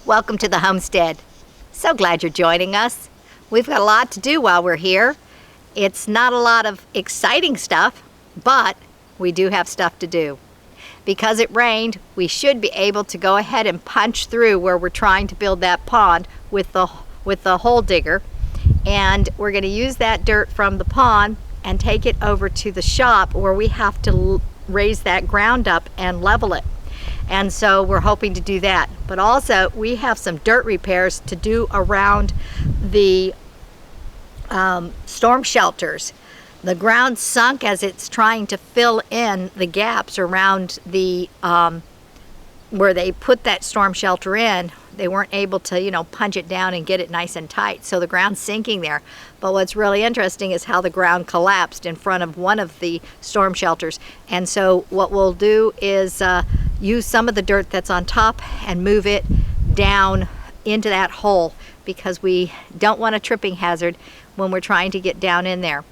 Welcome to the homestead. So glad you're joining us. We've got a lot to do while we're here. It's not a lot of exciting stuff, but we do have stuff to do. Because it rained, we should be able to go ahead and punch through where we're trying to build that pond with the hole digger. And we're going to use that dirt from the pond and take it over to the shop where we have to raise that ground up and level it. And so we're hoping to do that. But also we have some dirt repairs to do around the storm shelters. The ground sunk as it's trying to fill in the gaps around the where they put that storm shelter in. They weren't able to, punch it down and get it nice and tight. So the ground's sinking there. But what's really interesting is how the ground collapsed in front of one of the storm shelters. And so what we'll do is use some of the dirt that's on top and move it down into that hole, because we don't want a tripping hazard when we're trying to get down in there.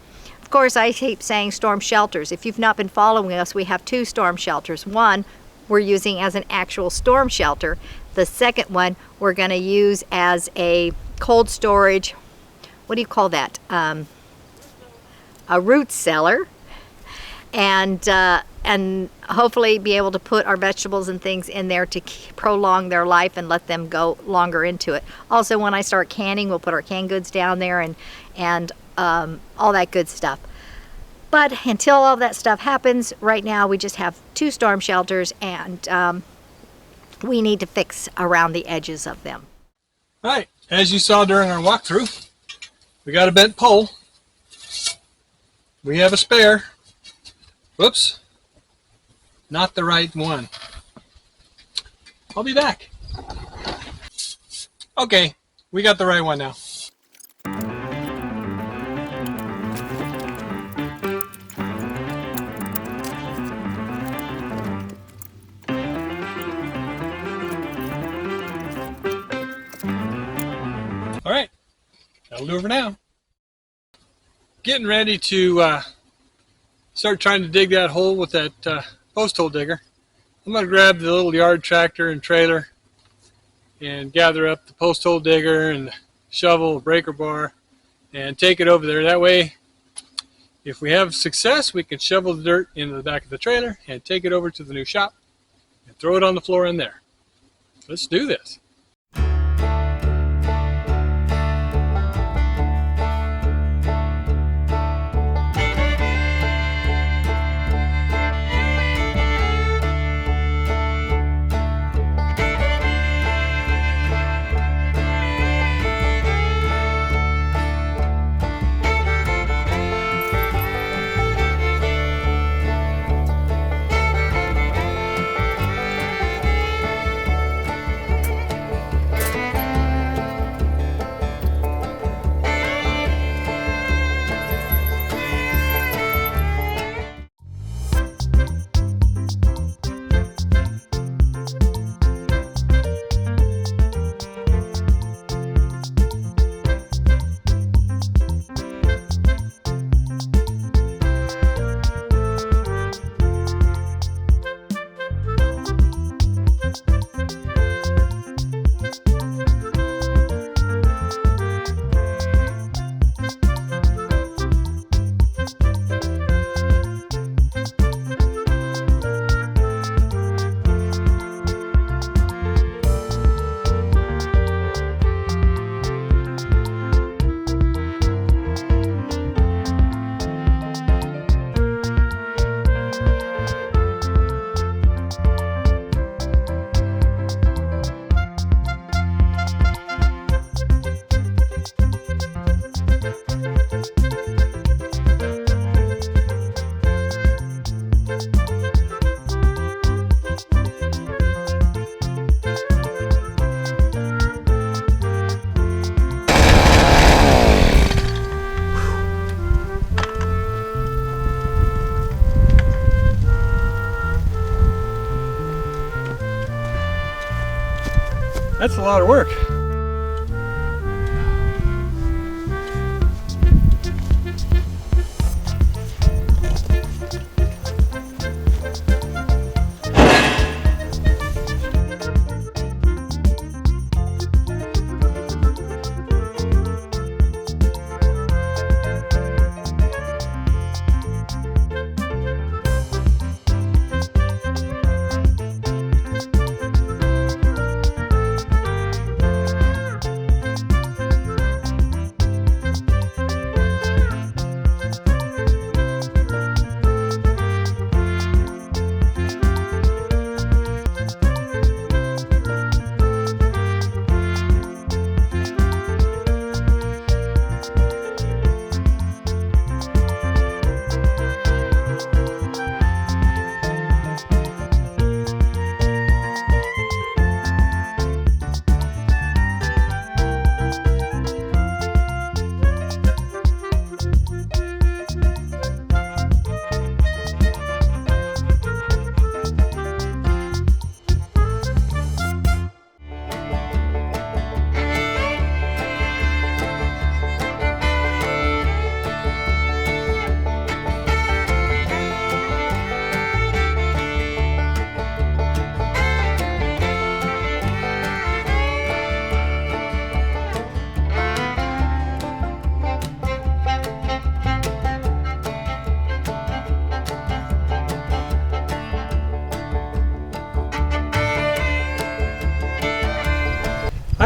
Of course, I keep saying storm shelters. If you've not been following us, we have two storm shelters. One we're using as an actual storm shelter. The second one we're going to use as a cold storage, what do you call that? A root cellar, and hopefully be able to put our vegetables and things in there to prolong their life and let them go longer into it. Also, when I start canning, we'll put our canned goods down there and all that good stuff. But until all that stuff happens, right now we just have two storm shelters, and we need to fix around the edges of them. All right, as you saw during our walkthrough, we got a bent pole. We have a spare. Whoops, not the right one. I'll be back. Okay, we got the right one now. All right, that'll do it for now. Getting ready to start trying to dig that hole with that post hole digger. I'm going to grab the little yard tractor and trailer and gather up the post hole digger and the shovel, breaker bar, and take it over there. That way, if we have success, we can shovel the dirt into the back of the trailer and take it over to the new shop and throw it on the floor in there. Let's do this. That's a lot of work.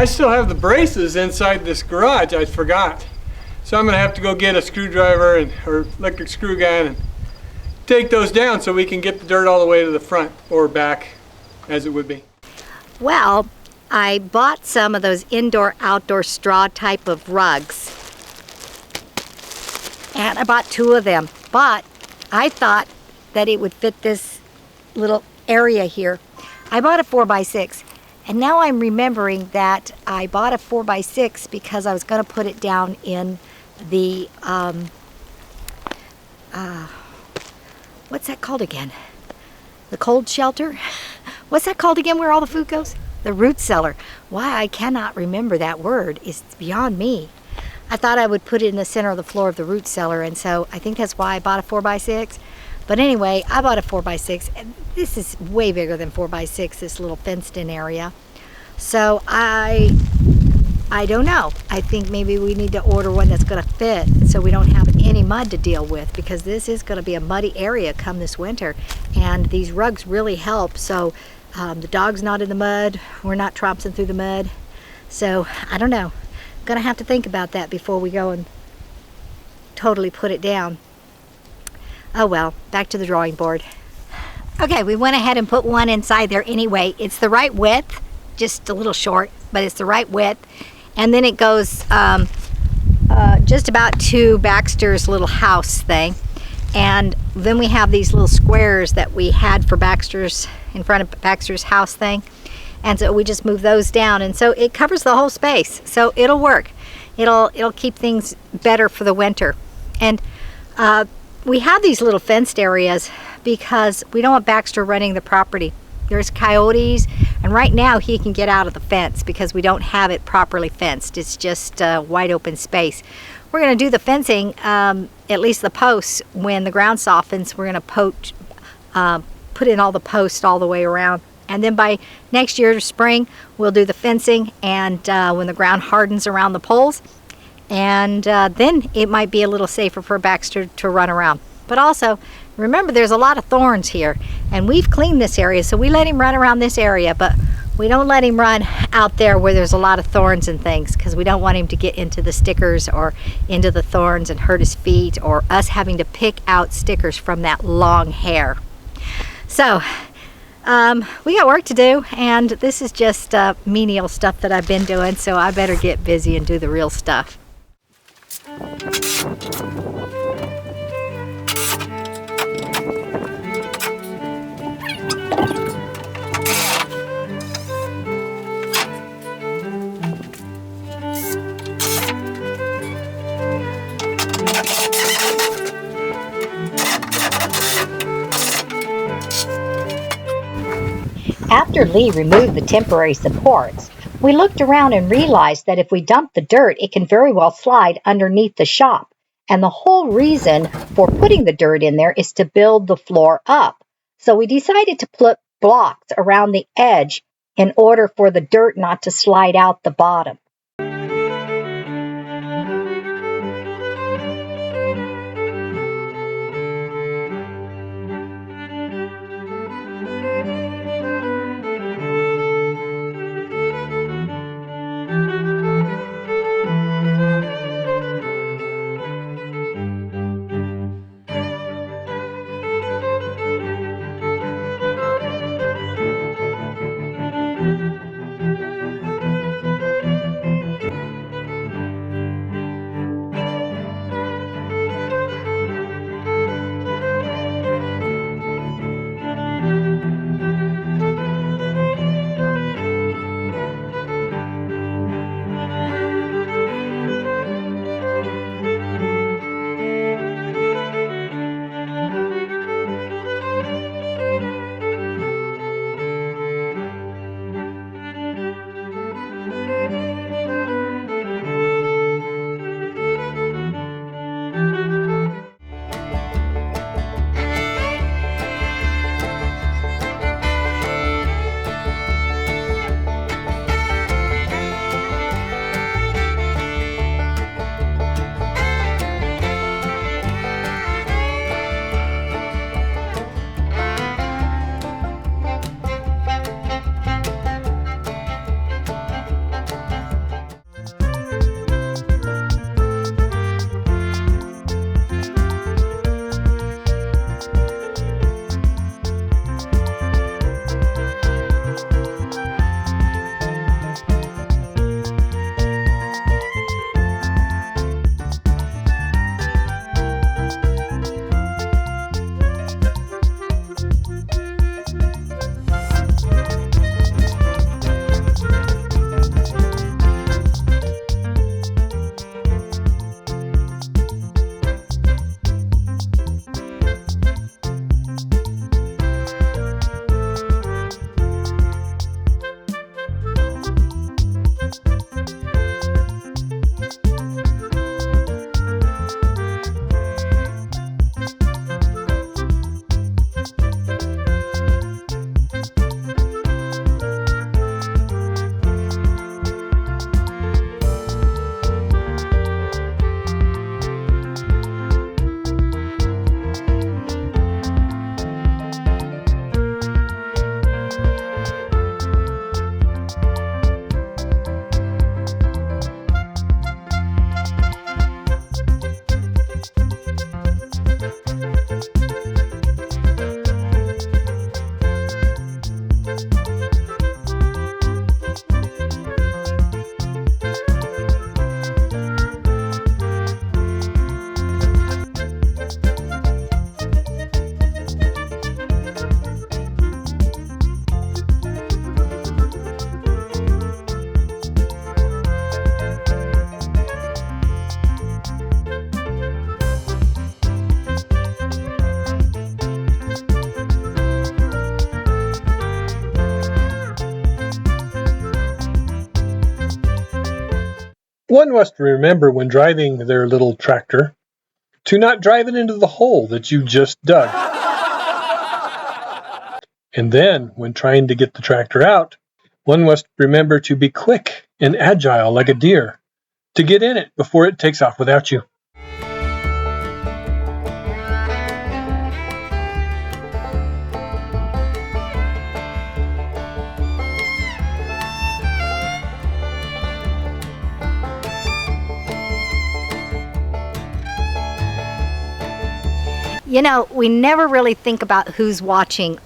I still have the braces inside this garage. I forgot. So I'm going to have to go get a screwdriver or electric screw gun and take those down so we can get the dirt all the way to the front or back as it would be. Well, I bought some of those indoor-outdoor straw type of rugs. And I bought 2 of them. But I thought that it would fit this little area here. I bought a 4x6. And now I'm remembering that I bought a 4x6 because I was going to put it down in the, what's that called again? The cold shelter? What's that called again where all the food goes? The root cellar. Why I cannot remember that word is beyond me. I thought I would put it in the center of the floor of the root cellar, and so I think that's why I bought a 4x6. But anyway, I bought a 4x6. And this is way bigger than 4x6, this little fenced-in area. So I don't know. I think maybe we need to order one that's going to fit so we don't have any mud to deal with, because this is going to be a muddy area come this winter. And these rugs really help. So the dog's not in the mud. We're not tromping through the mud. So I don't know. I'm going to have to think about that before we go and totally put it down. Oh well, back to the drawing board. Okay, we went ahead and put one inside there anyway. It's the right width, just a little short, but it's the right width. And then it goes just about to Baxter's little house thing. And then we have these little squares that we had for Baxter's, in front of Baxter's house thing. And so we just move those down. And so it covers the whole space. So it'll work. It'll keep things better for the winter. And we have these little fenced areas because we don't want Baxter running the property. There's coyotes, and right now he can get out of the fence because we don't have it properly fenced. It's just wide open space. We're going to do the fencing, at least the posts, when the ground softens. We're going to put in all the posts all the way around. And then by next year, spring, we'll do the fencing, and when the ground hardens around the poles, and then it might be a little safer for Baxter to run around. But also, remember, there's a lot of thorns here, and we've cleaned this area, so we let him run around this area, but we don't let him run out there where there's a lot of thorns and things, because we don't want him to get into the stickers or into the thorns and hurt his feet, or us having to pick out stickers from that long hair. So we got work to do, and this is just menial stuff that I've been doing, so I better get busy and do the real stuff. After Lee removed the temporary supports, we looked around and realized that if we dump the dirt, it can very well slide underneath the shop. And the whole reason for putting the dirt in there is to build the floor up. So we decided to put blocks around the edge in order for the dirt not to slide out the bottom. One must remember when driving their little tractor to not drive it into the hole that you just dug. And then, when trying to get the tractor out, one must remember to be quick and agile like a deer, to get in it before it takes off without you. You know, we never really think about who's watching,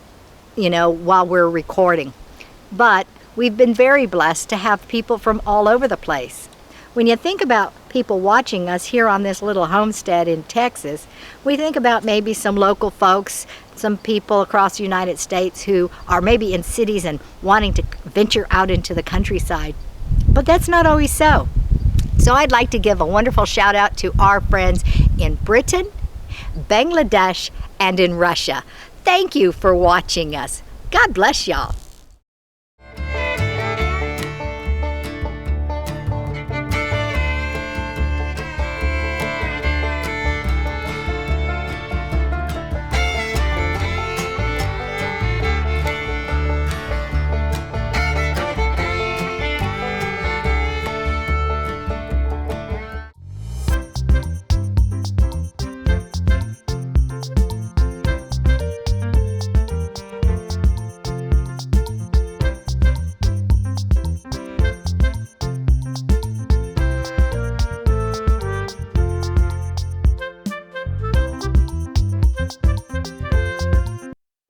while we're recording. But we've been very blessed to have people from all over the place. When you think about people watching us here on this little homestead in Texas, we think about maybe some local folks, some people across the United States who are maybe in cities and wanting to venture out into the countryside. But that's not always so. So I'd like to give a wonderful shout out to our friends in Britain, Bangladesh, and in Russia. Thank you for watching us. God bless y'all.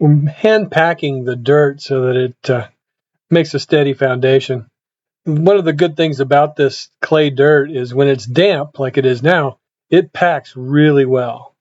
We're hand packing the dirt so that it makes a steady foundation. One of the good things about this clay dirt is when it's damp, like it is now, it packs really well.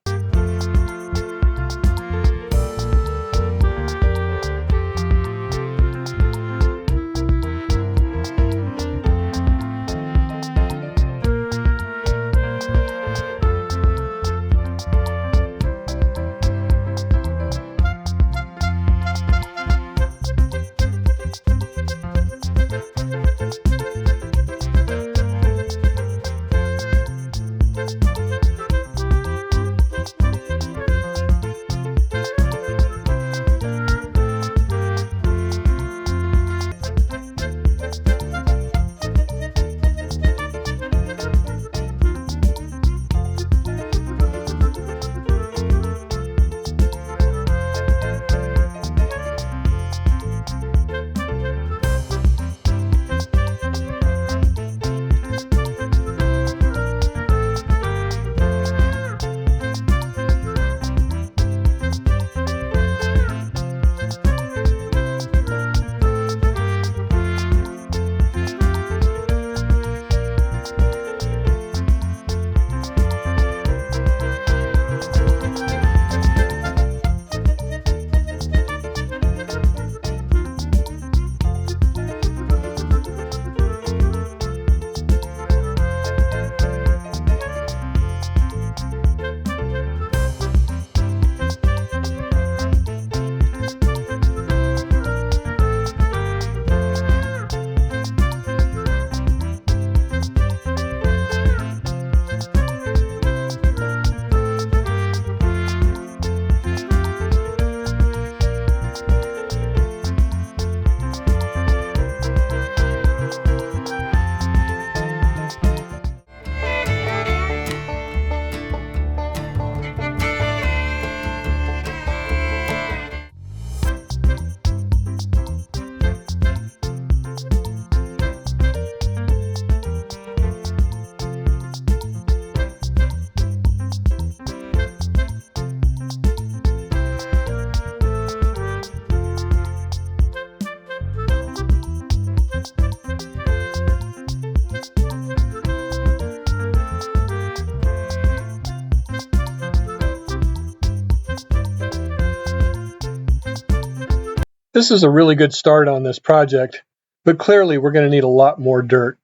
This is a really good start on this project, but clearly we're going to need a lot more dirt.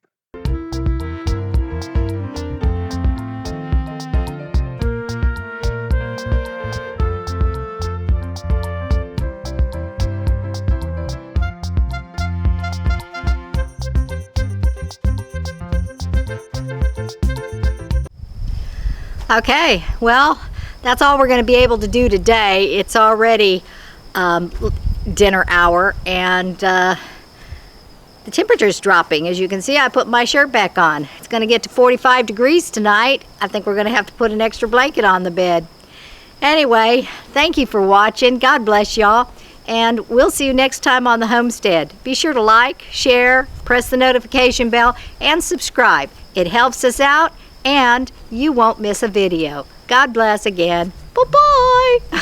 Okay, well, that's all we're going to be able to do today. It's already dinner hour, and the temperature's dropping. As you can see, I put my shirt back on. It's going to get to 45 degrees tonight. I think we're going to have to put an extra blanket on the bed. Anyway, thank you for watching. God bless y'all. And we'll see you next time on the homestead. Be sure to like, share, press the notification bell, and subscribe. It helps us out, and you won't miss a video. God bless again. Bye-bye.